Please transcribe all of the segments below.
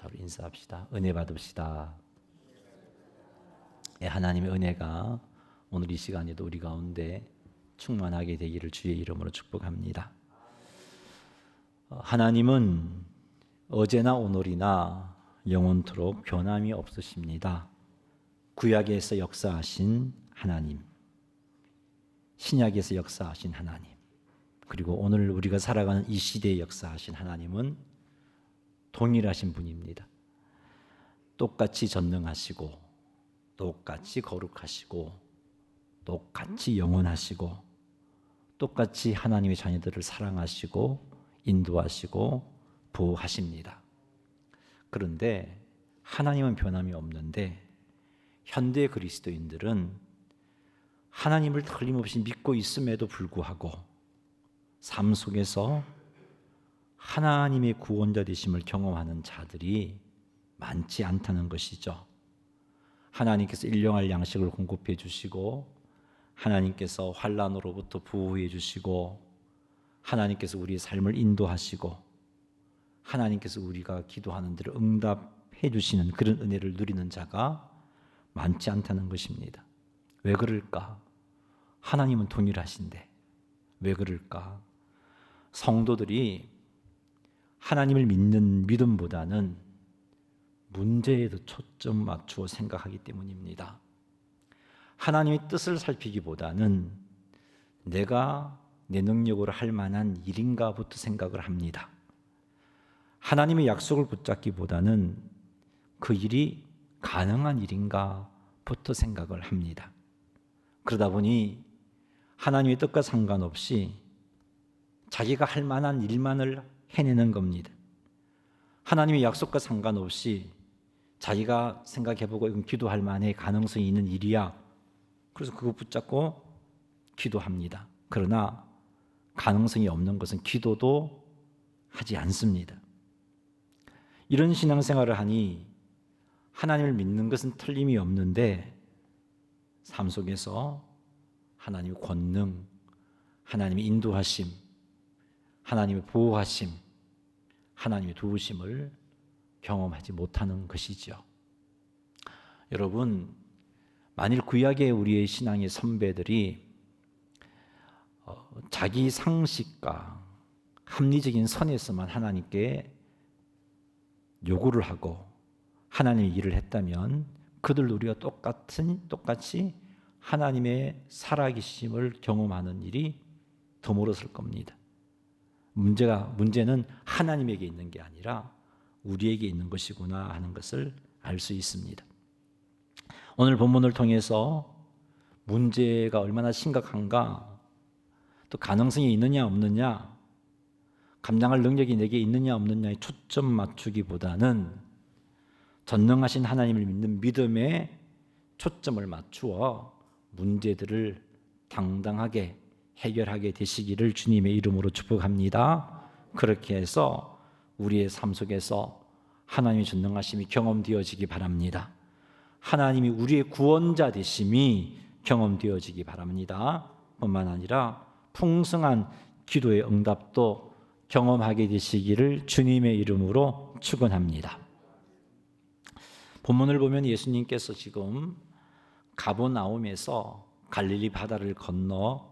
서로 인사합시다. 은혜 받읍시다. 하나님의 은혜가 오늘 이 시간에도 우리 가운데 충만하게 되기를 주의 이름으로 축복합니다. 하나님은 어제나 오늘이나 영원토록 변함이 없으십니다. 구약에서 역사하신 하나님, 신약에서 역사하신 하나님, 그리고 오늘 우리가 살아가는 이 시대에 역사하신 하나님은 동일하신 분입니다. 똑같이 전능하시고, 똑같이 거룩하시고, 똑같이 영원하시고, 똑같이 하나님의 자녀들을 사랑하시고 인도하시고 보호하십니다. 그런데 하나님은 변함이 없는데 현대 그리스도인들은 하나님을 틀림없이 믿고 있음에도 불구하고 삶 속에서 하나님의 구원자 되심을 경험하는 자들이 많지 않다는 것이죠. 하나님께서 일용할 양식을 공급해 주시고, 하나님께서 환난으로부터 보호해 주시고, 하나님께서 우리의 삶을 인도하시고, 하나님께서 우리가 기도하는 대로 응답해 주시는 그런 은혜를 누리는 자가 많지 않다는 것입니다. 왜 그럴까? 하나님은 동일하신데 왜 그럴까? 성도들이 하나님을 믿는 믿음보다는 문제에 더 초점 맞추어 생각하기 때문입니다. 하나님의 뜻을 살피기보다는 내가 내 능력으로 할 만한 일인가부터 생각을 합니다. 하나님의 약속을 붙잡기보다는 그 일이 가능한 일인가부터 생각을 합니다. 그러다 보니 하나님의 뜻과 상관없이 자기가 할 만한 일만을 해내는 겁니다. 하나님의 약속과 상관없이 자기가 생각해보고 이건 기도할 만해 가능성이 있는 일이야. 그래서 그거 붙잡고 기도합니다. 그러나 가능성이 없는 것은 기도도 하지 않습니다. 이런 신앙생활을 하니 하나님을 믿는 것은 틀림이 없는데 삶 속에서 하나님의 권능, 하나님의 인도하심, 하나님의 보호하심, 하나님의 도우심을 경험하지 못하는 것이죠. 여러분, 만일 구약의 우리의 신앙의 선배들이 자기 상식과 합리적인 선에서만 하나님께 요구를 하고 하나님의 일을 했다면 그들도 우리가 똑같이 하나님의 살아계심을 경험하는 일이 드물었을 겁니다. 문제는 하나님에게 있는 게 아니라 우리에게 있는 것이구나 하는 것을 알 수 있습니다. 오늘 본문을 통해서 문제가 얼마나 심각한가, 또 가능성이 있느냐 없느냐, 감당할 능력이 내게 있느냐 없느냐에 초점 맞추기보다는 전능하신 하나님을 믿는 믿음에 초점을 맞추어 문제들을 당당하게 해결하게 되시기를 주님의 이름으로 축복합니다. 그렇게 해서 우리의 삶 속에서 하나님의 전능하심이 경험되어지기 바랍니다. 하나님이 우리의 구원자 되심이 경험되어지기 바랍니다. 뿐만 아니라 풍성한 기도의 응답도 경험하게 되시기를 주님의 이름으로 축원합니다. 본문을 보면 예수님께서 지금 가버나움에서 갈릴리 바다를 건너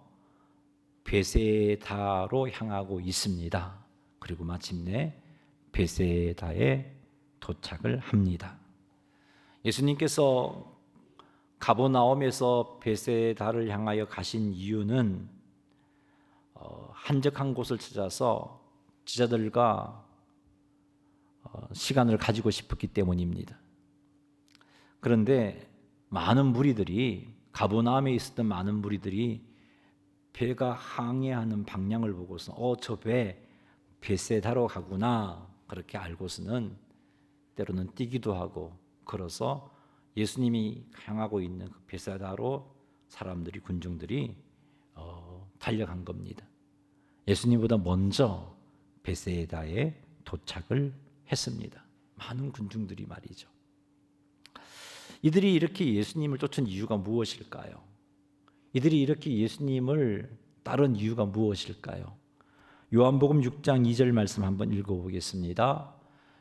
베세다로 향하고 있습니다. 그리고 마침내 베세다에 도착을 합니다. 예수님께서 가버나움에서 베세다를 향하여 가신 이유는 한적한 곳을 찾아서 제자들과 시간을 가지고 싶었기 때문입니다. 그런데 많은 무리들이, 가버나움에 있었던 많은 무리들이 배가 항해하는 방향을 보고서 저 배 베세다로 가구나 그렇게 알고서는 때로는 뛰기도 하고 걸어서 예수님이 향하고 있는 그 베세다로 사람들이, 군중들이 달려간 겁니다. 예수님보다 먼저 베세다에 도착을 했습니다. 많은 군중들이 말이죠. 이들이 이렇게 예수님을 쫓은 이유가 무엇일까요? 이들이 이렇게 예수님을 따른 이유가 무엇일까요? 요한복음 6장 2절 말씀 한번 읽어보겠습니다.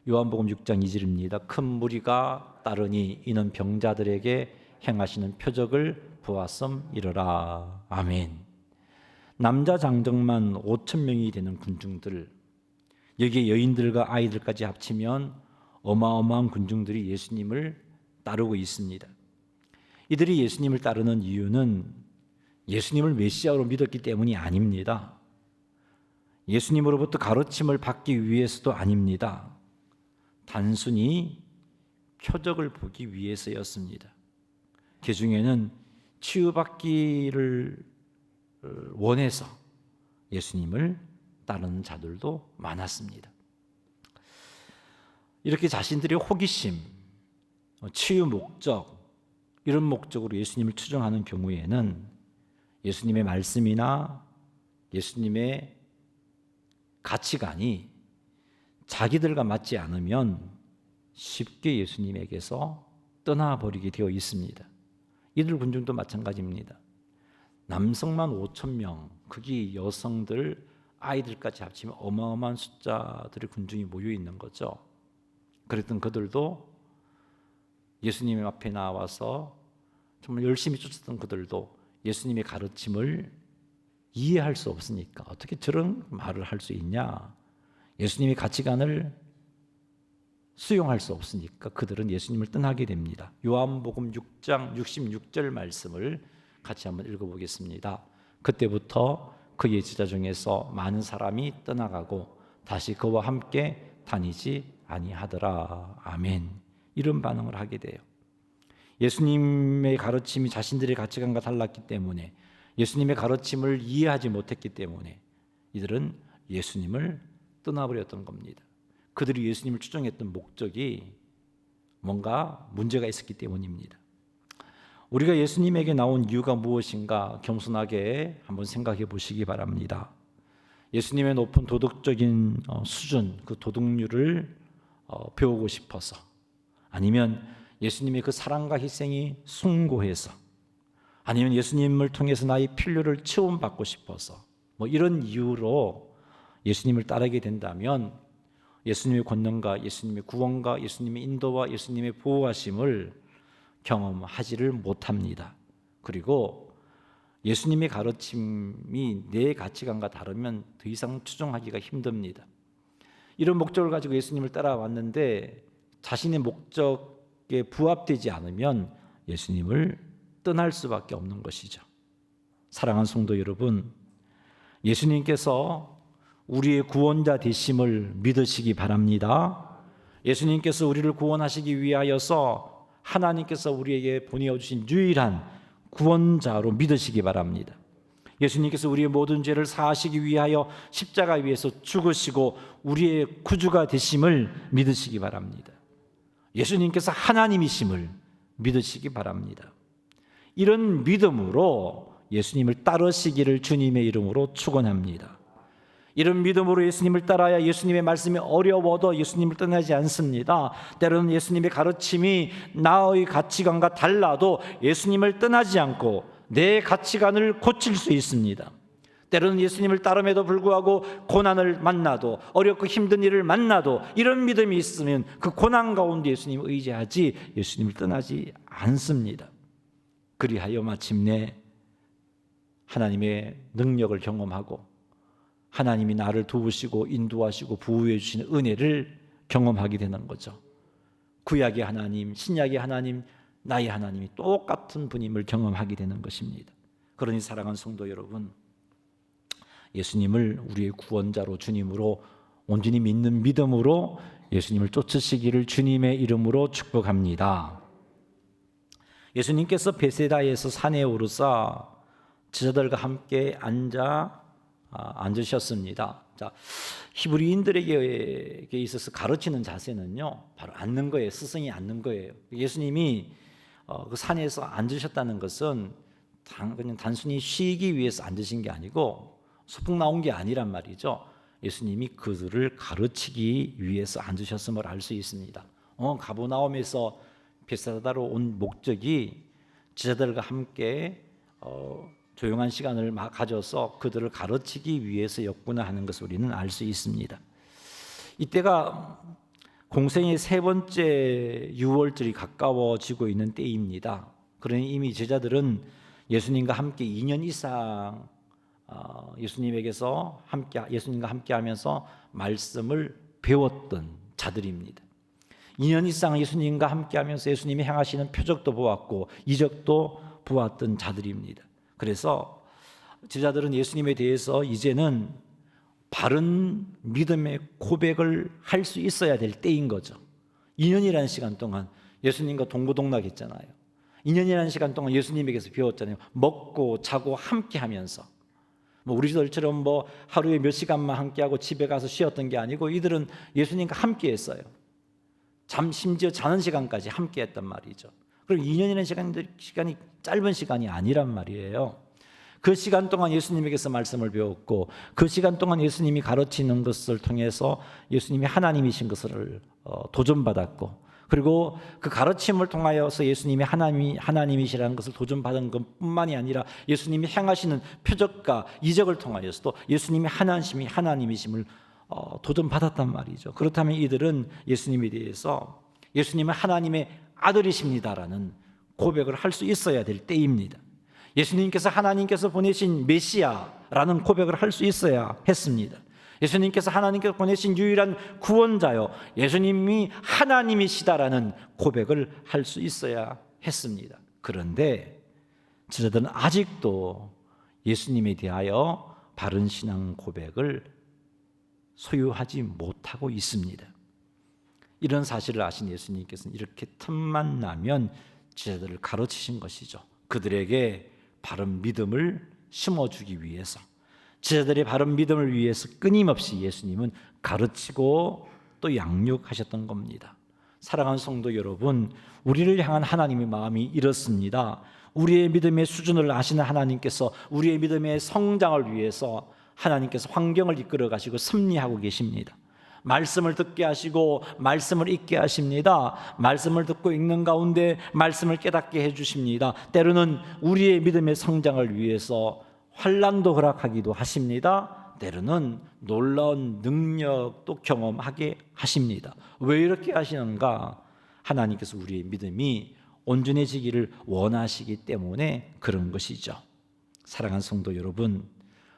요한복음 6장 2절입니다. 큰 무리가 따르니 이는 병자들에게 행하시는 표적을 보았음이러라. 아멘. 남자 장정만 5천 명이 되는 군중들, 여기에 여인들과 아이들까지 합치면 어마어마한 군중들이 예수님을 따르고 있습니다. 이들이 예수님을 따르는 이유는 예수님을 메시아로 믿었기 때문이 아닙니다. 예수님으로부터 가르침을 받기 위해서도 아닙니다. 단순히 표적을 보기 위해서였습니다. 그 중에는 치유받기를 원해서 예수님을 따르는 자들도 많았습니다. 이렇게 자신들의 호기심, 치유 목적, 이런 목적으로 예수님을 추종하는 경우에는 예수님의 말씀이나 예수님의 가치관이 자기들과 맞지 않으면 쉽게 예수님에게서 떠나버리게 되어 있습니다. 이들 군중도 마찬가지입니다. 남성만 5천 명, 거기 여성들, 아이들까지 합치면 어마어마한 숫자들의 군중이 모여 있는 거죠. 그랬던 그들도 예수님 앞에 나와서 정말 열심히 쫓았던 그들도 예수님의 가르침을 이해할 수 없으니까 어떻게 저런 말을 할 수 있냐? 예수님의 가치관을 수용할 수 없으니까 그들은 예수님을 떠나게 됩니다. 요한복음 6장 66절 말씀을 같이 한번 읽어보겠습니다. 그때부터 그의 제자 중에서 많은 사람이 떠나가고 다시 그와 함께 다니지 아니하더라. 아멘. 이런 반응을 하게 돼요. 예수님의 가르침이 자신들의 가치관과 달랐기 때문에, 예수님의 가르침을 이해하지 못했기 때문에 이들은 예수님을 떠나버렸던 겁니다. 그들이 예수님을 추종했던 목적이 뭔가 문제가 있었기 때문입니다. 우리가 예수님에게 나온 이유가 무엇인가 겸손하게 한번 생각해 보시기 바랍니다. 예수님의 높은 도덕적인 수준, 그 도덕률을 배우고 싶어서, 아니면 예수님의 그 사랑과 희생이 숭고해서, 아니면 예수님을 통해서 나의 필요를 체험받고 싶어서, 이런 이유로 예수님을 따르게 된다면 예수님의 권능과 예수님의 구원과 예수님의 인도와 예수님의 보호하심을 경험하지를 못합니다. 그리고 예수님의 가르침이 내 가치관과 다르면 더 이상 추종하기가 힘듭니다. 이런 목적을 가지고 예수님을 따라왔는데 자신의 목적에 부합되지 않으면 예수님을 떠날 수밖에 없는 것이죠. 사랑하는 성도 여러분, 예수님께서 우리의 구원자 되심을 믿으시기 바랍니다. 예수님께서 우리를 구원하시기 위하여서 하나님께서 우리에게 보내주신 유일한 구원자로 믿으시기 바랍니다. 예수님께서 우리의 모든 죄를 사하시기 위하여 십자가 위에서 죽으시고 우리의 구주가 되심을 믿으시기 바랍니다. 예수님께서 하나님이심을 믿으시기 바랍니다. 이런 믿음으로 예수님을 따르시기를 주님의 이름으로 축원합니다. 이런 믿음으로 예수님을 따라야 예수님의 말씀이 어려워도 예수님을 떠나지 않습니다. 때로는 예수님의 가르침이 나의 가치관과 달라도 예수님을 떠나지 않고 내 가치관을 고칠 수 있습니다. 때로는 예수님을 따름에도 불구하고 고난을 만나도, 어렵고 힘든 일을 만나도 이런 믿음이 있으면 그 고난 가운데 예수님을 의지하지 예수님을 떠나지 않습니다. 그리하여 마침내 하나님의 능력을 경험하고 하나님이 나를 도우시고 인도하시고 보호해 주시는 은혜를 경험하게 되는 거죠. 구약의 하나님, 신약의 하나님, 나의 하나님이 똑같은 분임을 경험하게 되는 것입니다. 그러니 사랑하는 성도 여러분, 예수님을 우리의 구원자로 주님으로 온전히 믿는 믿음으로 예수님을 쫓으시기를 주님의 이름으로 축복합니다. 예수님께서 베세다에서 산에 오르사 제자들과 함께 앉으셨습니다. 자, 히브리인들에게 있어서 가르치는 자세는요, 바로 앉는 거예요. 스승이 앉는 거예요. 예수님이 그 산에서 앉으셨다는 것은 그냥 단순히 쉬기 위해서 앉으신 게 아니고 소풍 나온 게 아니란 말이죠. 예수님이 그들을 가르치기 위해서 앉으셨음을 알 수 있습니다. 가버나움에서 베세다로 온 목적이 제자들과 함께 조용한 시간을 가져서 그들을 가르치기 위해서였구나 하는 것을 우리는 알 수 있습니다. 이때가 공생의 세 번째 유월절이 가까워지고 있는 때입니다. 그러니 이미 제자들은 예수님과 함께 2년 이상 예수님과 함께 하면서 말씀을 배웠던 자들입니다. 2년 이상 예수님과 함께 하면서 예수님이 행하시는 표적도 보았고 이적도 보았던 자들입니다. 그래서 제자들은 예수님에 대해서 이제는 바른 믿음의 고백을 할 수 있어야 될 때인 거죠. 2년이라는 시간 동안 예수님과 동고동락했잖아요. 2년이라는 시간 동안 예수님에게서 배웠잖아요. 먹고 자고 함께 하면서. 우리들처럼 하루에 몇 시간만 함께하고 집에 가서 쉬었던 게 아니고 이들은 예수님과 함께 했어요. 심지어 자는 시간까지 함께 했단 말이죠. 그리고 2년이라는 시간이 짧은 시간이 아니란 말이에요. 그 시간 동안 예수님에게서 말씀을 배웠고 그 시간 동안 예수님이 가르치는 것을 통해서 예수님이 하나님이신 것을 도전받았고 그리고 그 가르침을 통하여서 예수님이 하나님이시라는 것을 도전받은 것뿐만이 아니라 예수님이 행하시는 표적과 이적을 통하여서도 예수님이 하나님이심을 도전받았단 말이죠. 그렇다면 이들은 예수님에 대해서 예수님은 하나님의 아들이십니다라는 고백을 할 수 있어야 될 때입니다. 예수님께서 하나님께서 보내신 메시아라는 고백을 할 수 있어야 했습니다. 예수님께서 하나님께서 보내신 유일한 구원자요, 예수님이 하나님이시다라는 고백을 할 수 있어야 했습니다. 그런데 제자들은 아직도 예수님에 대하여 바른 신앙 고백을 소유하지 못하고 있습니다. 이런 사실을 아신 예수님께서는 이렇게 틈만 나면 제자들을 가르치신 것이죠. 그들에게 바른 믿음을 심어주기 위해서, 제자들의 바른 믿음을 위해서 끊임없이 예수님은 가르치고 또 양육하셨던 겁니다. 사랑하는 성도 여러분, 우리를 향한 하나님의 마음이 이렇습니다. 우리의 믿음의 수준을 아시는 하나님께서 우리의 믿음의 성장을 위해서 하나님께서 환경을 이끌어 가시고 섭리하고 계십니다. 말씀을 듣게 하시고 말씀을 읽게 하십니다. 말씀을 듣고 읽는 가운데 말씀을 깨닫게 해주십니다. 때로는 우리의 믿음의 성장을 위해서 환난도 허락하기도 하십니다. 때로는 놀라운 능력도 경험하게 하십니다. 왜 이렇게 하시는가? 하나님께서 우리의 믿음이 온전해지기를 원하시기 때문에 그런 것이죠. 사랑하는 성도 여러분,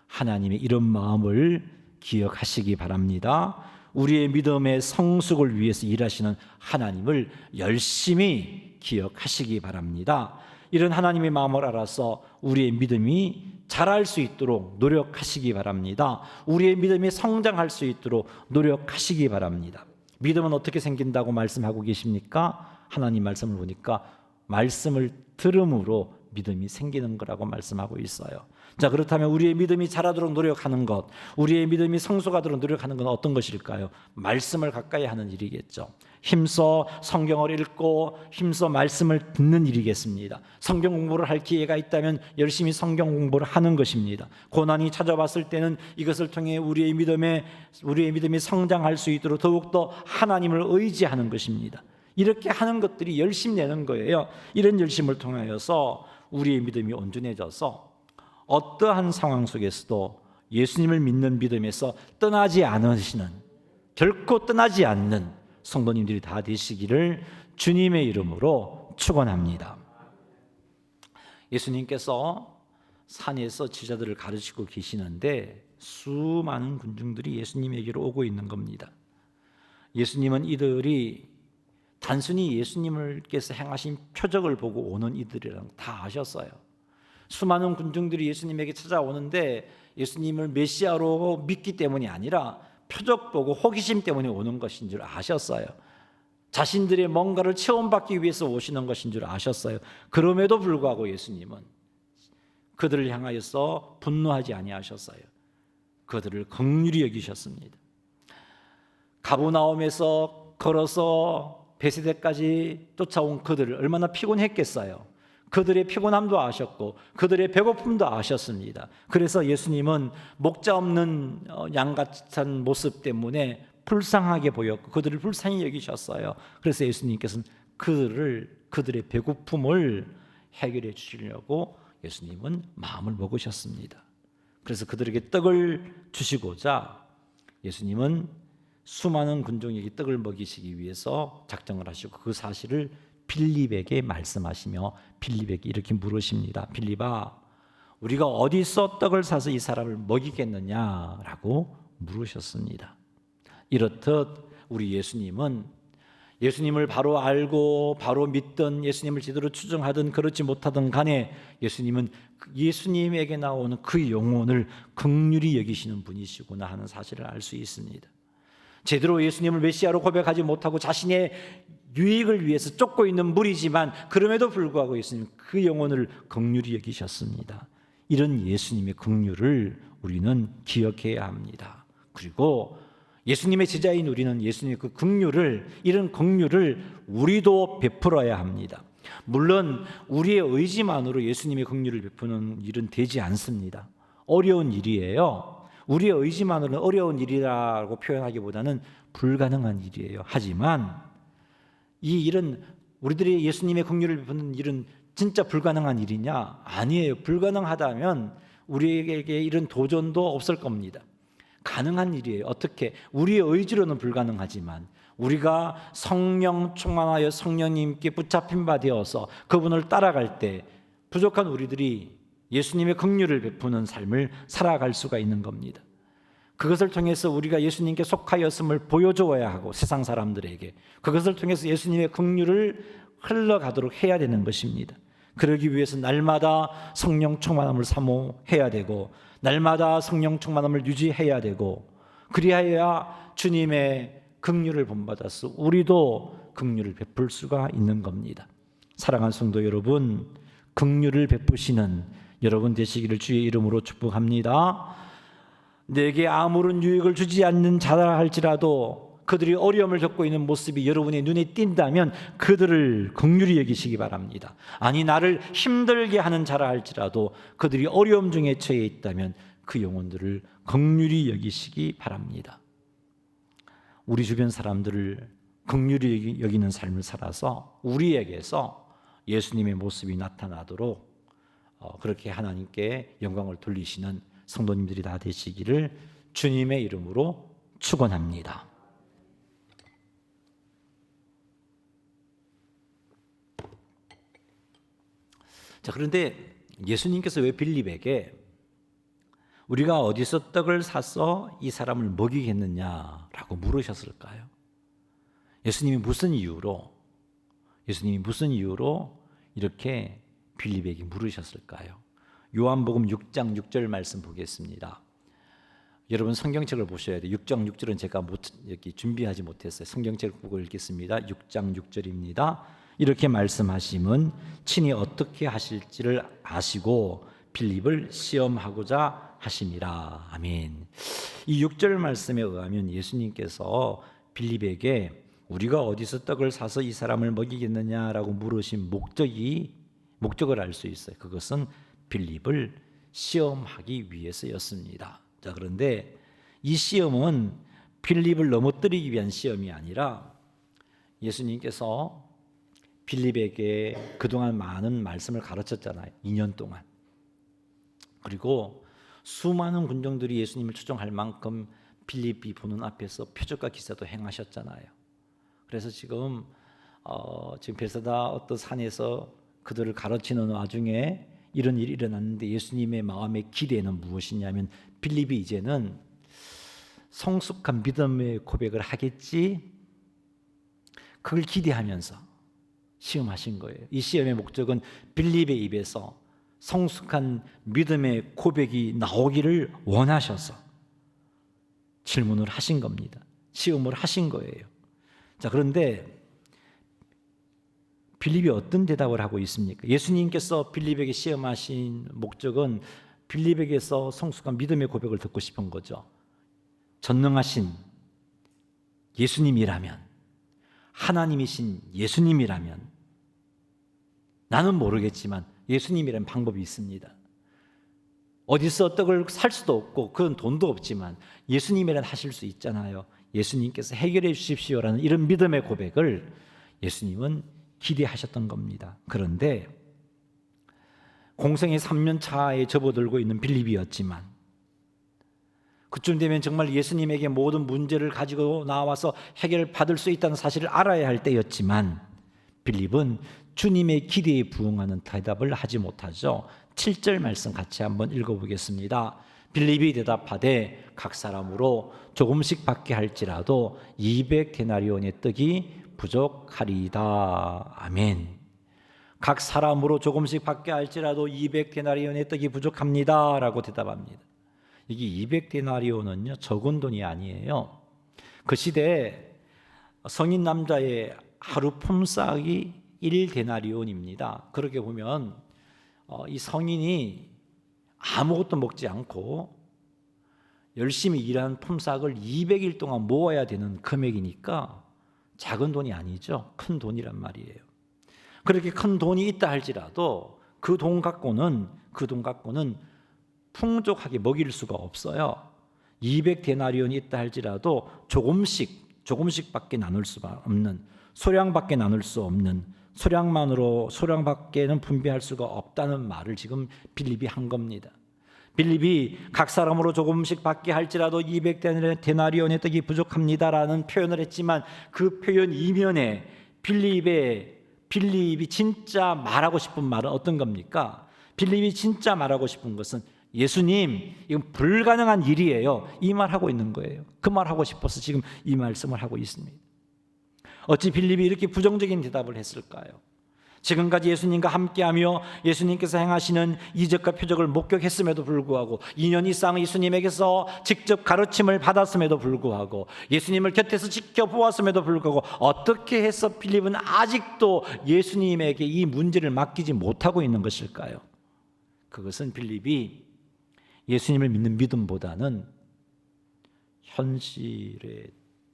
하나님의 이런 마음을 기억하시기 바랍니다. 우리의 믿음의 성숙을 위해서 일하시는 하나님을 열심히 기억하시기 바랍니다. 이런 하나님의 마음을 알아서 우리의 믿음이 자랄 수 있도록 노력하시기 바랍니다. 우리의 믿음이 성장할 수 있도록 노력하시기 바랍니다. 믿음은 어떻게 생긴다고 말씀하고 계십니까? 하나님 말씀을 보니까 말씀을 들음으로 믿음이 생기는 거라고 말씀하고 있어요. 자, 그렇다면 우리의 믿음이 자라도록 노력하는 것, 우리의 믿음이 성숙하도록 노력하는 건 어떤 것일까요? 말씀을 가까이 하는 일이겠죠. 힘써 성경을 읽고 힘써 말씀을 듣는 일이겠습니다. 성경 공부를 할 기회가 있다면 열심히 성경 공부를 하는 것입니다. 고난이 찾아왔을 때는 이것을 통해 우리의 믿음이 성장할 수 있도록 더욱더 하나님을 의지하는 것입니다. 이렇게 하는 것들이 열심 내는 거예요. 이런 열심을 통하여서 우리의 믿음이 온전해져서 어떠한 상황 속에서도 예수님을 믿는 믿음에서 떠나지 않으시는, 결코 떠나지 않는 성도님들이 다 되시기를 주님의 이름으로 축원합니다. 예수님께서 산에서 제자들을 가르치고 계시는데 수많은 군중들이 예수님에게로 오고 있는 겁니다. 예수님은 이들이 단순히 예수님께서 행하신 표적을 보고 오는 이들이라는 다 아셨어요. 수많은 군중들이 예수님에게 찾아오는데 예수님을 메시아로 믿기 때문이 아니라 표적 보고 호기심 때문에 오는 것인 줄 아셨어요. 자신들의 뭔가를 체험받기 위해서 오시는 것인 줄 아셨어요. 그럼에도 불구하고 예수님은 그들을 향하여서 분노하지 아니하셨어요. 그들을 긍휼히 여기셨습니다. 가버나움에서 걸어서 베세다까지 쫓아온 그들을 얼마나 피곤했겠어요. 그들의 피곤함도 아셨고 그들의 배고픔도 아셨습니다. 그래서 예수님은 목자 없는 양 같은 모습 때문에 불쌍하게 보였고 그들을 불쌍히 여기셨어요. 그래서 예수님께서는 그들의 배고픔을 해결해 주시려고 예수님은 마음을 먹으셨습니다. 그래서 그들에게 떡을 주시고자 예수님은 수많은 군중에게 떡을 먹이시기 위해서 작정을 하시고 그 사실을 빌립에게 말씀하시며 빌립에게 이렇게 물으십니다. 빌립아, 우리가 어디서 떡을 사서 이 사람을 먹이겠느냐라고 물으셨습니다. 이렇듯 우리 예수님은 예수님을 바로 알고 바로 믿던, 예수님을 제대로 추종하든 그렇지 못하든 간에 예수님은 예수님에게 나오는 그 영혼을 긍휼히 여기시는 분이시구나 하는 사실을 알 수 있습니다. 제대로 예수님을 메시아로 고백하지 못하고 자신의 유익을 위해서 쫓고 있는 무리지만 그럼에도 불구하고 예수님 그 영혼을 긍휼히 여기셨습니다. 이런 예수님의 긍휼을 우리는 기억해야 합니다. 그리고 예수님의 제자인 우리는 예수님의 그 긍휼을, 이런 긍휼을 우리도 베풀어야 합니다. 물론 우리의 의지만으로 예수님의 긍휼을 베푸는 일은 되지 않습니다. 어려운 일이에요. 우리의 의지만으로는 어려운 일이라고 표현하기보다는 불가능한 일이에요. 하지만 이 일은, 우리들이 예수님의 긍휼을 베푸는 일은 진짜 불가능한 일이냐? 아니에요. 불가능하다면 우리에게 이런 도전도 없을 겁니다. 가능한 일이에요. 어떻게? 우리의 의지로는 불가능하지만 우리가 성령 충만하여 성령님께 붙잡힌 바 되어서 그분을 따라갈 때 부족한 우리들이 예수님의 긍휼을 베푸는 삶을 살아갈 수가 있는 겁니다. 그것을 통해서 우리가 예수님께 속하였음을 보여주어야 하고, 세상 사람들에게 그것을 통해서 예수님의 긍휼을 흘러가도록 해야 되는 것입니다. 그러기 위해서 날마다 성령 충만함을 사모해야 되고, 날마다 성령 충만함을 유지해야 되고, 그리하여야 주님의 긍휼을 본받아서 우리도 긍휼을 베풀 수가 있는 겁니다. 사랑하는 성도 여러분, 긍휼을 베푸시는 여러분 되시기를 주의 이름으로 축복합니다. 내게 아무런 유익을 주지 않는 자라 할지라도 그들이 어려움을 겪고 있는 모습이 여러분의 눈에 띈다면 그들을 긍휼히 여기시기 바랍니다. 아니, 나를 힘들게 하는 자라 할지라도 그들이 어려움 중에 처해 있다면 그 영혼들을 긍휼히 여기시기 바랍니다. 우리 주변 사람들을 긍휼히 여기는 삶을 살아서 우리에게서 예수님의 모습이 나타나도록 그렇게 하나님께 영광을 돌리시는 성도님들이 다 되시기를 주님의 이름으로 축원합니다. 자, 그런데 예수님께서 왜 빌립에게 우리가 어디서 떡을 사서 이 사람을 먹이겠느냐라고 물으셨을까요? 예수님이 무슨 이유로 이렇게 빌립에게 물으셨을까요? 요한복음 6장 6절 말씀 보겠습니다. 여러분 성경책을 보셔야 돼요. 6장 6절은 제가 여기 준비하지 못했어요. 성경책을 보고 읽겠습니다. 6장 6절입니다. 이렇게 말씀하심은 친히 어떻게 하실지를 아시고 빌립을 시험하고자 하심이라. 아멘. 이 6절 말씀에 의하면 예수님께서 빌립에게 우리가 어디서 떡을 사서 이 사람을 먹이겠느냐라고 물으신 목적을 알 수 있어요. 그것은 빌립을 시험하기 위해서였습니다. 자, 그런데 이 시험은 빌립을 넘어뜨리기 위한 시험이 아니라 예수님께서 빌립에게 그동안 많은 말씀을 가르쳤잖아요. 2년 동안. 그리고 수많은 군중들이 예수님을 추종할 만큼 빌립이 보는 앞에서 표적과 기사도 행하셨잖아요. 그래서 지금 베사다 어떤 산에서 그들을 가르치는 와중에 이런 일이 일어났는데 예수님의 마음의 기대는 무엇이냐면 빌립이 이제는 성숙한 믿음의 고백을 하겠지, 그걸 기대하면서 시험하신 거예요. 이 시험의 목적은 빌립의 입에서 성숙한 믿음의 고백이 나오기를 원하셔서 질문을 하신 겁니다. 시험을 하신 거예요. 자, 그런데 빌립이 어떤 대답을 하고 있습니까? 예수님께서 빌립에게 시험하신 목적은 빌립에게서 성숙한 믿음의 고백을 듣고 싶은 거죠. 전능하신 예수님이라면, 하나님이신 예수님이라면, 나는 모르겠지만 예수님이라는 방법이 있습니다. 어디서 떡을 살 수도 없고 그건 돈도 없지만 예수님이란 하실 수 있잖아요. 예수님께서 해결해 주십시오라는 이런 믿음의 고백을 예수님은 기대하셨던 겁니다. 그런데 공생의 3년 차에 접어들고 있는 빌립이었지만 그쯤 되면 정말 예수님에게 모든 문제를 가지고 나와서 해결받을 수 있다는 사실을 알아야 할 때였지만 빌립은 주님의 기대에 부응하는 대답을 하지 못하죠. 7절 말씀 같이 한번 읽어보겠습니다. 빌립이 대답하되 각 사람으로 조금씩 받게 할지라도 200데나리온의 떡이 부족하리이다. 아멘. 각 사람으로 조금씩 받게 할지라도 200데나리온의 떡이 부족합니다 라고 대답합니다. 이게 200데나리온은요 적은 돈이 아니에요. 그 시대에 성인 남자의 하루 품삯이 1데나리온입니다. 그렇게 보면 이 성인이 아무것도 먹지 않고 열심히 일한 품삯을 200일 동안 모아야 되는 금액이니까 작은 돈이 아니죠. 큰 돈이란 말이에요. 그렇게 큰 돈이 있다 할지라도 그 돈 갖고는 풍족하게 먹일 수가 없어요. 200데나리온이 있다 할지라도 조금씩밖에 나눌 수가 없는, 소량밖에 나눌 수 없는, 소량밖에는 분배할 수가 없다는 말을 지금 빌립이 한 겁니다. 빌립이 각 사람으로 조금씩 받게 할지라도 200데나리온의 떡이 부족합니다라는 표현을 했지만 그 표현 이면에 빌립이 진짜 말하고 싶은 말은 어떤 겁니까? 빌립이 진짜 말하고 싶은 것은 예수님, 이건 불가능한 일이에요. 이 말하고 있는 거예요. 그 말하고 싶어서 지금 이 말씀을 하고 있습니다. 어찌 빌립이 이렇게 부정적인 대답을 했을까요? 지금까지 예수님과 함께하며 예수님께서 행하시는 이적과 표적을 목격했음에도 불구하고 2년 이상 예수님에게서 직접 가르침을 받았음에도 불구하고 예수님을 곁에서 지켜보았음에도 불구하고 어떻게 해서 빌립은 아직도 예수님에게 이 문제를 맡기지 못하고 있는 것일까요? 그것은 빌립이 예수님을 믿는 믿음보다는 현실에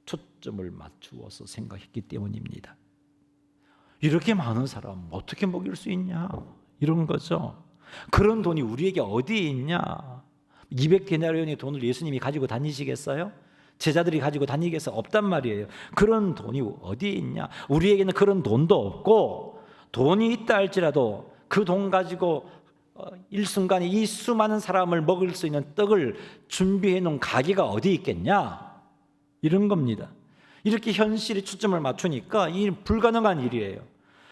초점을 맞추어서 생각했기 때문입니다. 이렇게 많은 사람 어떻게 먹일 수 있냐? 이런 거죠. 그런 돈이 우리에게 어디에 있냐? 200데나리온의 돈을 예수님이 가지고 다니시겠어요? 제자들이 가지고 다니겠어요? 없단 말이에요. 그런 돈이 어디에 있냐? 우리에게는 그런 돈도 없고 돈이 있다 할지라도 그 돈 가지고 일순간에 이 수많은 사람을 먹일 수 있는 떡을 준비해 놓은 가게가 어디 있겠냐? 이런 겁니다. 이렇게 현실에 초점을 맞추니까 이 불가능한 일이에요.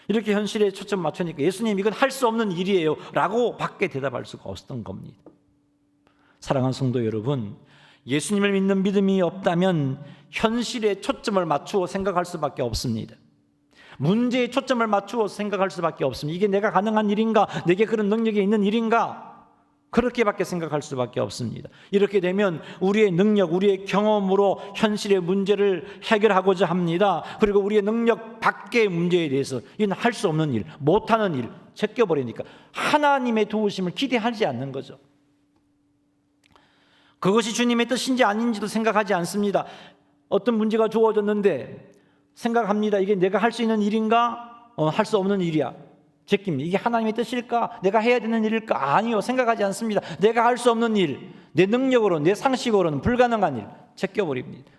이렇게 현실에 초점을 맞추니까 예수님 이건 할 수 없는 일이에요 라고 밖에 대답할 수가 없었던 겁니다. 사랑하는 성도 여러분, 예수님을 믿는 믿음이 없다면 현실에 초점을 맞추어 생각할 수밖에 없습니다. 문제에 초점을 맞추어 생각할 수밖에 없습니다. 이게 내가 가능한 일인가? 내게 그런 능력이 있는 일인가? 그렇게밖에 생각할 수밖에 없습니다. 이렇게 되면 우리의 능력, 우리의 경험으로 현실의 문제를 해결하고자 합니다. 그리고 우리의 능력 밖의 문제에 대해서 이건 할 수 없는 일, 못하는 일 제껴버리니까 하나님의 도우심을 기대하지 않는 거죠. 그것이 주님의 뜻인지 아닌지도 생각하지 않습니다. 어떤 문제가 주어졌는데 생각합니다. 이게 내가 할 수 있는 일인가? 할 수 없는 일이야. 제낍니다. 이게 하나님의 뜻일까? 내가 해야 되는 일일까? 아니요. 생각하지 않습니다. 내가 할 수 없는 일, 내 능력으로, 내 상식으로는 불가능한 일 제껴버립니다.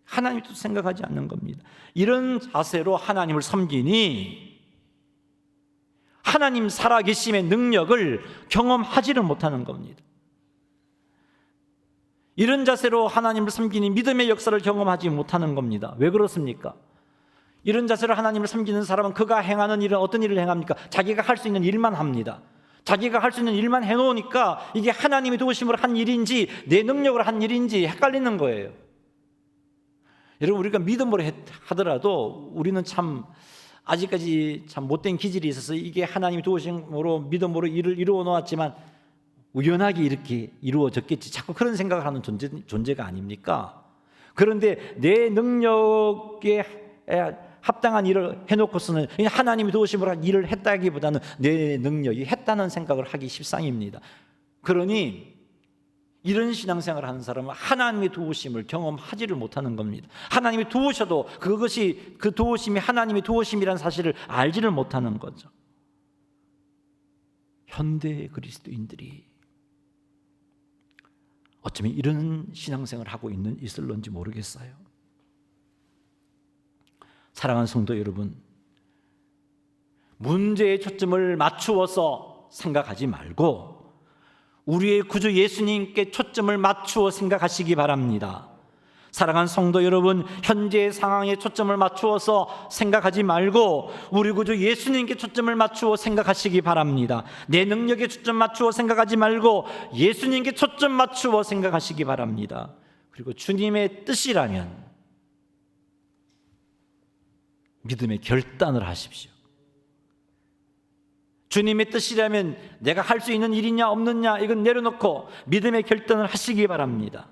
하나님의 뜻 생각하지 않는 겁니다. 이런 자세로 하나님을 섬기니 하나님 살아계심의 능력을 경험하지를 못하는 겁니다. 이런 자세로 하나님을 섬기니 믿음의 역사를 경험하지 못하는 겁니다. 왜 그렇습니까? 이런 자세로 하나님을 섬기는 사람은 그가 행하는 일은 어떤 일을 행합니까? 자기가 할 수 있는 일만 합니다. 자기가 할 수 있는 일만 해놓으니까 이게 하나님의 도우심으로 한 일인지 내 능력으로 한 일인지 헷갈리는 거예요. 여러분, 우리가 믿음으로 하더라도 우리는 참 아직까지 참 못된 기질이 있어서 이게 하나님의 도우심으로 믿음으로 일을 이루어 놓았지만 우연하게 이렇게 이루어졌겠지, 자꾸 그런 생각을 하는 존재가 아닙니까? 그런데 내 능력에 합당한 일을 해놓고서는 하나님이 도우심으로 일을 했다기보다는 내 능력이 했다는 생각을 하기 십상입니다. 그러니 이런 신앙생활을 하는 사람은 하나님의 도우심을 경험하지를 못하는 겁니다. 하나님이 도우셔도 그것이 그 도우심이 하나님의 도우심이라는 사실을 알지를 못하는 거죠. 현대 그리스도인들이 어쩌면 이런 신앙생활을 하고 있을런지 모르겠어요. 사랑하는 성도 여러분, 문제에 초점을 맞추어서 생각하지 말고 우리의 구주 예수님께 초점을 맞추어 생각하시기 바랍니다. 사랑하는 성도 여러분, 현재의 상황에 초점을 맞추어서 생각하지 말고 우리 구주 예수님께 초점을 맞추어 생각하시기 바랍니다. 내 능력에 초점 맞추어 생각하지 말고 예수님께 초점 맞추어 생각하시기 바랍니다. 그리고 주님의 뜻이라면 믿음의 결단을 하십시오. 주님의 뜻이라면 내가 할 수 있는 일이냐 없느냐 이건 내려놓고 믿음의 결단을 하시기 바랍니다.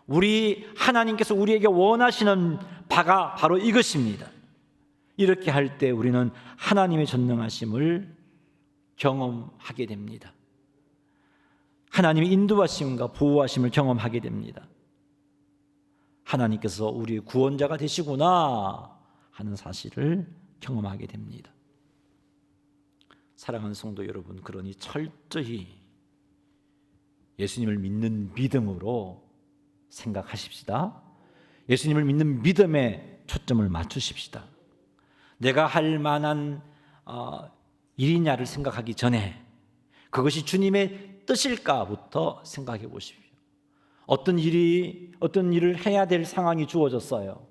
우리 하나님께서 우리에게 원하시는 바가 바로 이것입니다. 이렇게 할 때 우리는 하나님의 전능하심을 경험하게 됩니다. 하나님의 인도하심과 보호하심을 경험하게 됩니다. 하나님께서 우리의 구원자가 되시구나 하는 사실을 경험하게 됩니다. 사랑하는 성도 여러분, 그러니 철저히 예수님을 믿는 믿음으로 생각하십시다. 예수님을 믿는 믿음에 초점을 맞추십시다. 내가 할 만한 일이냐를 생각하기 전에 그것이 주님의 뜻일까부터 생각해 보십시오. 어떤 일을 해야 될 상황이 주어졌어요.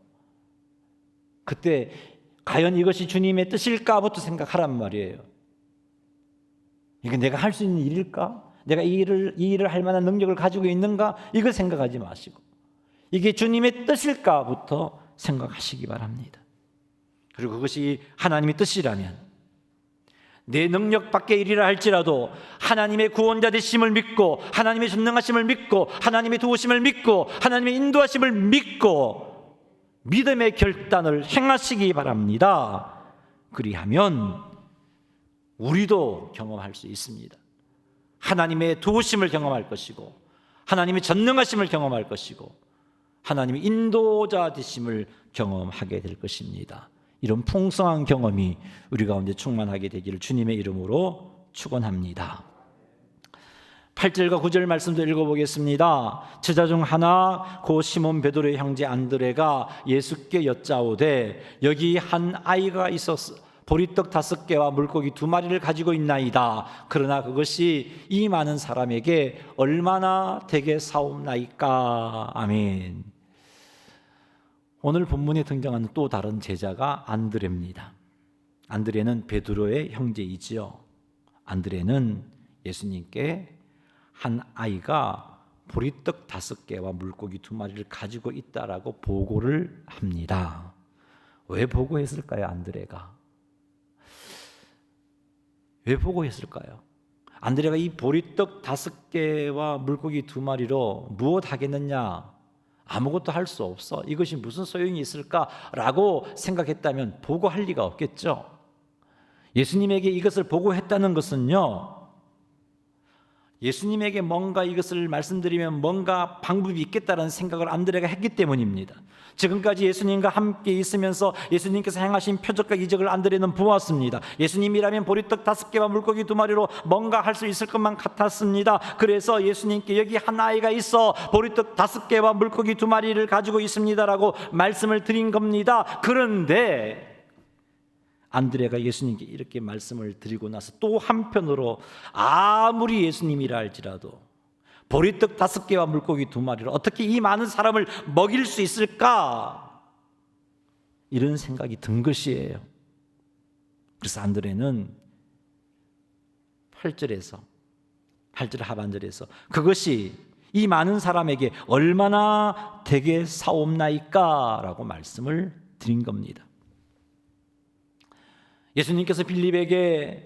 그때 과연 이것이 주님의 뜻일까부터 생각하란 말이에요. 이게 내가 할 수 있는 일일까? 내가 이 일을 할 만한 능력을 가지고 있는가? 이걸 생각하지 마시고 이게 주님의 뜻일까부터 생각하시기 바랍니다. 그리고 그것이 하나님의 뜻이라면 내 능력 밖의 일이라 할지라도 하나님의 구원자 되심을 믿고 하나님의 전능하심을 믿고 하나님의 도우심을 믿고 하나님의 인도하심을 믿고 믿음의 결단을 행하시기 바랍니다. 그리하면 우리도 경험할 수 있습니다. 하나님의 도우심을 경험할 것이고 하나님의 전능하심을 경험할 것이고 하나님의 인도자 되심을 경험하게 될 것입니다. 이런 풍성한 경험이 우리 가운데 충만하게 되기를 주님의 이름으로 축원합니다. 8절과 9절 말씀도 읽어보겠습니다. 제자 중 하나 고 시몬 베드로의 형제 안드레가 예수께 여짜오되 여기 한 아이가 있었어 보리떡 5개와 물고기 2마리를 가지고 있나이다. 그러나 그것이 이 많은 사람에게 얼마나 되게 사옵나이까. 아멘. 오늘 본문에 등장하는 또 다른 제자가 안드레입니다. 안드레는 베드로의 형제이지요. 안드레는 예수님께 한 아이가 보리떡 5개와 물고기 2마리를 가지고 있다라고 보고를 합니다. 왜 보고했을까요, 안드레가? 왜 보고했을까요? 안드레가 이 보리떡 5개와 물고기 2마리로 무엇 하겠느냐? 아무것도 할 수 없어. 이것이 무슨 소용이 있을까라고 생각했다면 보고할 리가 없겠죠. 예수님에게 이것을 보고했다는 것은요, 예수님에게 뭔가 이것을 말씀드리면 뭔가 방법이 있겠다는 생각을 안드레가 했기 때문입니다. 지금까지 예수님과 함께 있으면서 예수님께서 행하신 표적과 이적을 안드레는 보았습니다. 예수님이라면 보리떡 5개와 물고기 2마리로 뭔가 할 수 있을 것만 같았습니다. 그래서 예수님께 여기 한 아이가 있어 보리떡 5개와 물고기 2마리를 가지고 있습니다라고 말씀을 드린 겁니다. 그런데 안드레가 예수님께 이렇게 말씀을 드리고 나서 또 한편으로 아무리 예수님이라 할지라도 보리떡 5개와 물고기 2마리로 어떻게 이 많은 사람을 먹일 수 있을까? 이런 생각이 든 것이에요. 그래서 안드레는 8절 하반절에서 그것이 이 많은 사람에게 얼마나 되게 사옵나이까? 라고 말씀을 드린 겁니다. 예수님께서 빌립에게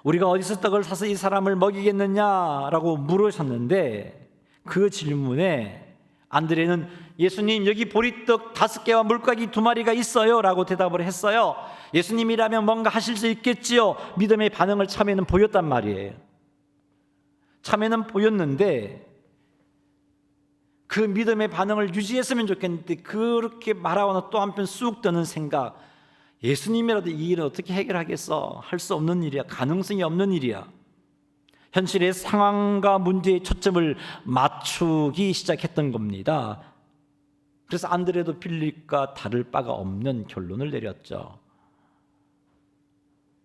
우리가 어디서 떡을 사서 이 사람을 먹이겠느냐라고 물으셨는데 그 질문에 안드레는 예수님 여기 보리떡 5개와 물고기 2마리가 있어요 라고 대답을 했어요. 예수님이라면 뭔가 하실 수 있겠지요. 믿음의 반응을 처음에는 보였단 말이에요. 처음에는 보였는데 그 믿음의 반응을 유지했으면 좋겠는데 그렇게 말하거나 또 한편 쑥 드는 생각, 예수님이라도 이 일을 어떻게 해결하겠어? 할 수 없는 일이야. 가능성이 없는 일이야. 현실의 상황과 문제에 초점을 맞추기 시작했던 겁니다. 그래서 안드레도 빌립과 다를 바가 없는 결론을 내렸죠.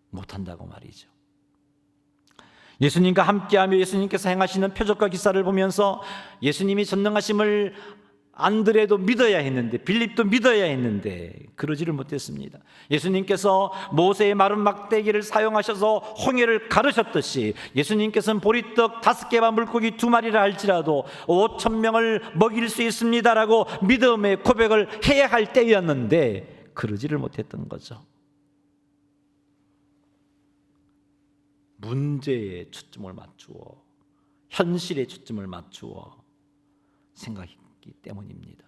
못한다고 말이죠. 예수님과 함께하며 예수님께서 행하시는 표적과 기사를 보면서 예수님이 전능하심을 안드레도 믿어야 했는데, 빌립도 믿어야 했는데 그러지를 못했습니다. 예수님께서 모세의 마른 막대기를 사용하셔서 홍해를 가르셨듯이 예수님께서는 보리떡 5개와 물고기 2마리를 할지라도 5,000명을 먹일 수 있습니다라고 믿음의 고백을 해야 할 때였는데 그러지를 못했던 거죠. 문제에 초점을 맞추어, 현실에 초점을 맞추어 생각했기 때문입니다.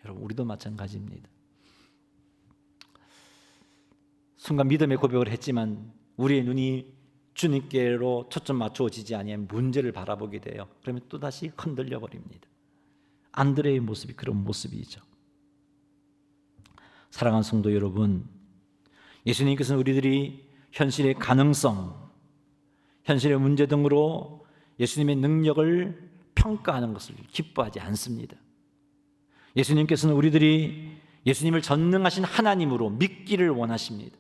여러분, 우리도 마찬가지입니다. 순간 믿음의 고백을 했지만 우리의 눈이 주님께로 초점 맞추어지지 아니하면 문제를 바라보게 돼요. 그러면 또다시 흔들려 버립니다. 안드레의 모습이 그런 모습이죠. 사랑하는 성도 여러분, 예수님께서는 우리들이 현실의 가능성, 현실의 문제 등으로 예수님의 능력을 평가하는 것을 기뻐하지 않습니다. 예수님께서는 우리들이 예수님을 전능하신 하나님으로 믿기를 원하십니다.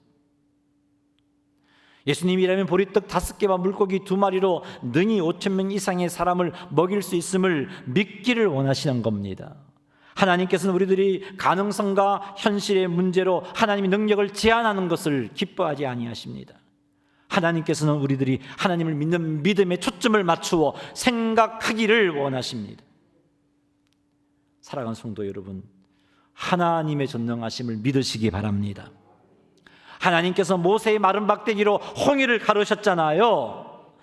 예수님이라면 보리떡 5개와 물고기 2마리로 능히 5,000명 이상의 사람을 먹일 수 있음을 믿기를 원하시는 겁니다. 하나님께서는 우리들이 가능성과 현실의 문제로 하나님의 능력을 제한하는 것을 기뻐하지 아니하십니다. 하나님께서는 우리들이 하나님을 믿는 믿음에 초점을 맞추어 생각하기를 원하십니다. 사랑하는 성도 여러분, 하나님의 전능하심을 믿으시기 바랍니다. 하나님께서 모세의 마른 막대기로 홍해를 가르셨잖아요.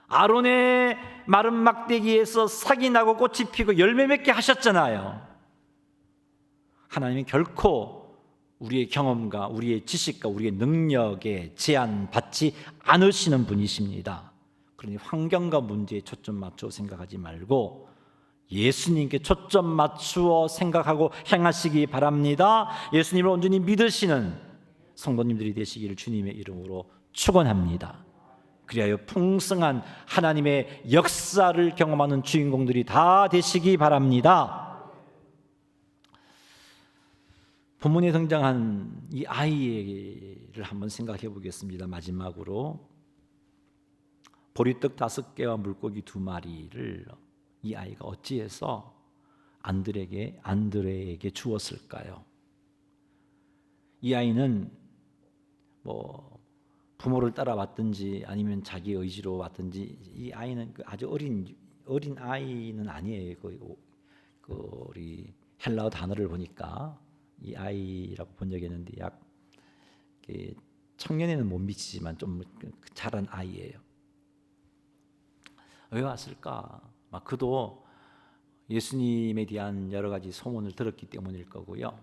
아론의 마른 막대기에서 싹이 나고 꽃이 피고 열매 맺게 하셨잖아요. 하나님이 결코 우리의 경험과 우리의 지식과 우리의 능력에 제한받지 않으시는 분이십니다. 그러니 환경과 문제에 초점 맞추어 생각하지 말고 예수님께 초점 맞추어 생각하고 행하시기 바랍니다. 예수님을 온전히 믿으시는 성도님들이 되시기를 주님의 이름으로 축원합니다. 그리하여 풍성한 하나님의 역사를 경험하는 주인공들이 다 되시기 바랍니다. 본문에 등장한 이 아이를 한번 생각해 보겠습니다. 마지막으로 보리떡 5개와 물고기 2마리를 이 아이가 어찌해서 안드레에게 주었을까요? 이 아이는 뭐 부모를 따라왔든지 아니면 자기 의지로 왔든지 이 아이는 아주 어린 아이는 아니에요. 우리 헬라어 단어를 보니까 이 아이라고 본 적이 있는데 약 청년에는 못 미치지만 좀 자란 아이예요. 왜 왔을까? 그도 예수님에 대한 여러 가지 소문을 들었기 때문일 거고요.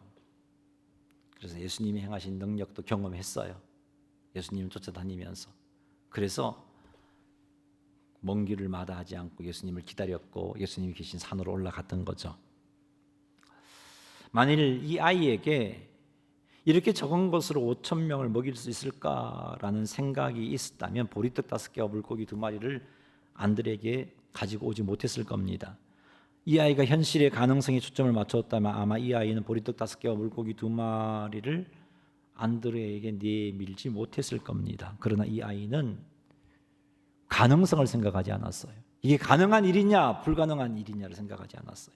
그래서 예수님이 행하신 능력도 경험했어요. 예수님을 쫓아다니면서. 그래서 먼 길을 마다하지 않고 예수님을 기다렸고 예수님이 계신 산으로 올라갔던 거죠. 만일 이 아이에게 이렇게 적은 것으로 5,000명을 먹일 수 있을까라는 생각이 있었다면 보리떡 5개와 물고기 2마리를 안드레에게 가지고 오지 못했을 겁니다. 이 아이가 현실의 가능성에 초점을 맞췄다면 아마 이 아이는 보리떡 5개와 물고기 2마리를 안드레에게 내밀지 못했을 겁니다. 그러나 이 아이는 가능성을 생각하지 않았어요. 이게 가능한 일이냐 불가능한 일이냐를 생각하지 않았어요.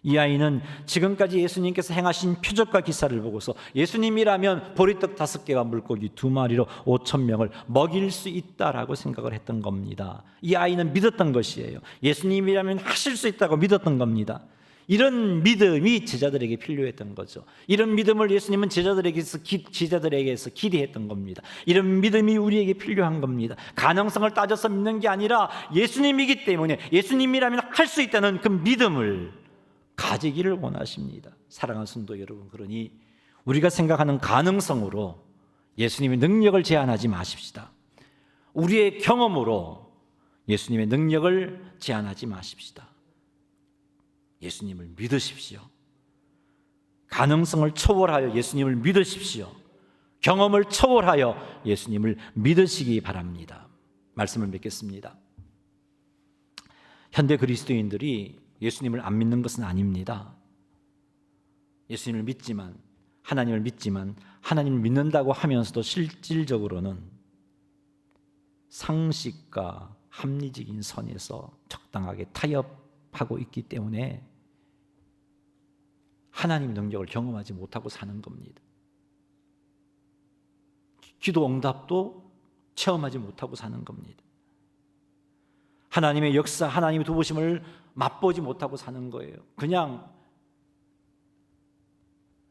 이 아이는 지금까지 예수님께서 행하신 표적과 기사를 보고서 예수님이라면 보리떡 5개와 물고기 2마리로 5,000명을 먹일 수 있다라고 생각을 했던 겁니다. 이 아이는 믿었던 것이에요. 예수님이라면 하실 수 있다고 믿었던 겁니다. 이런 믿음이 제자들에게 필요했던 거죠. 이런 믿음을 예수님은 제자들에게서 기대했던 겁니다. 이런 믿음이 우리에게 필요한 겁니다. 가능성을 따져서 믿는 게 아니라 예수님이기 때문에 예수님이라면 할 수 있다는 그 믿음을 가지기를 원하십니다. 사랑하는 성도 여러분, 그러니 우리가 생각하는 가능성으로 예수님의 능력을 제한하지 마십시다. 우리의 경험으로 예수님의 능력을 제한하지 마십시다. 예수님을 믿으십시오. 가능성을 초월하여 예수님을 믿으십시오. 경험을 초월하여 예수님을 믿으시기 바랍니다. 말씀을 맺겠습니다. 현대 그리스도인들이 예수님을 안 믿는 것은 아닙니다. 예수님을 믿지만, 하나님을 믿지만 하나님을 믿는다고 하면서도 실질적으로는 상식과 합리적인 선에서 적당하게 타협하고 있기 때문에 하나님의 능력을 경험하지 못하고 사는 겁니다. 기도 응답도 체험하지 못하고 사는 겁니다. 하나님의 역사, 하나님의 도우심을 맛보지 못하고 사는 거예요. 그냥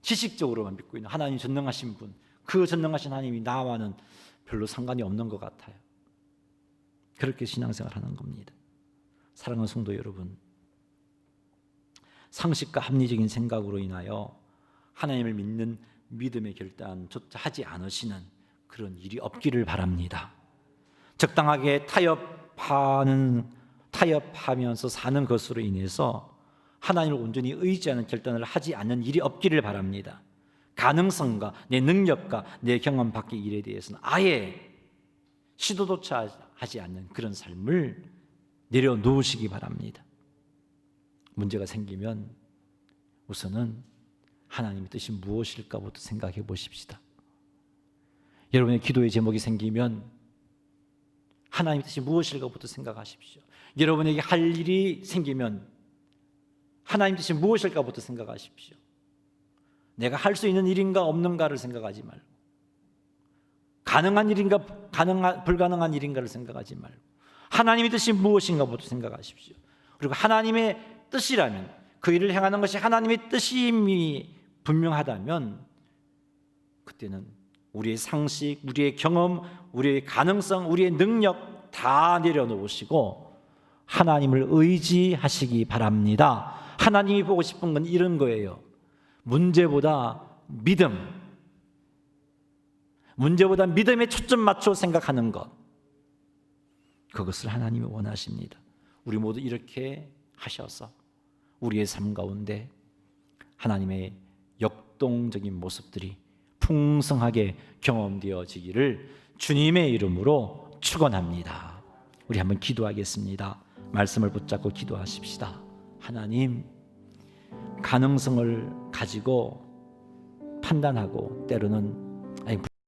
지식적으로만 믿고 있는 하나님 전능하신 분, 그 전능하신 하나님이 나와는 별로 상관이 없는 것 같아요. 그렇게 신앙생활하는 겁니다. 사랑하는 성도 여러분, 상식과 합리적인 생각으로 인하여 하나님을 믿는 믿음의 결단조차 하지 않으시는 그런 일이 없기를 바랍니다. 적당하게 타협하면서 사는 것으로 인해서 하나님을 온전히 의지하는 결단을 하지 않는 일이 없기를 바랍니다. 가능성과 내 능력과 내 경험 밖의 일에 대해서는 아예 시도조차 하지 않는 그런 삶을 내려놓으시기 바랍니다. 문제가 생기면 우선은 하나님의 뜻이 무엇일까부터 생각해 보십시다. 여러분의 기도의 제목이 생기면 하나님의 뜻이 무엇일까부터 생각하십시오. 여러분에게 할 일이 생기면 하나님의 뜻이 무엇일까부터 생각하십시오. 내가 할 수 있는 일인가 없는가를 생각하지 말고, 가능한 일인가 불가능한 일인가를 생각하지 말고, 하나님의 뜻이 무엇인가부터 생각하십시오. 그리고 하나님의 뜻이라면, 그 일을 행하는 것이 하나님의 뜻임이 분명하다면 그때는 우리의 상식, 우리의 경험, 우리의 가능성, 우리의 능력 다 내려놓으시고 하나님을 의지하시기 바랍니다. 하나님이 보고 싶은 건 이런 거예요. 문제보다 믿음에 초점 맞춰 생각하는 것, 그것을 하나님이 원하십니다. 우리 모두 이렇게 하셔서 우리의 삶 가운데 하나님의 역동적인 모습들이 풍성하게 경험되어지기를 주님의 이름으로 축원합니다. 우리 한번 기도하겠습니다. 말씀을 붙잡고 기도하십시다. 하나님, 가능성을 가지고 판단하고 때로는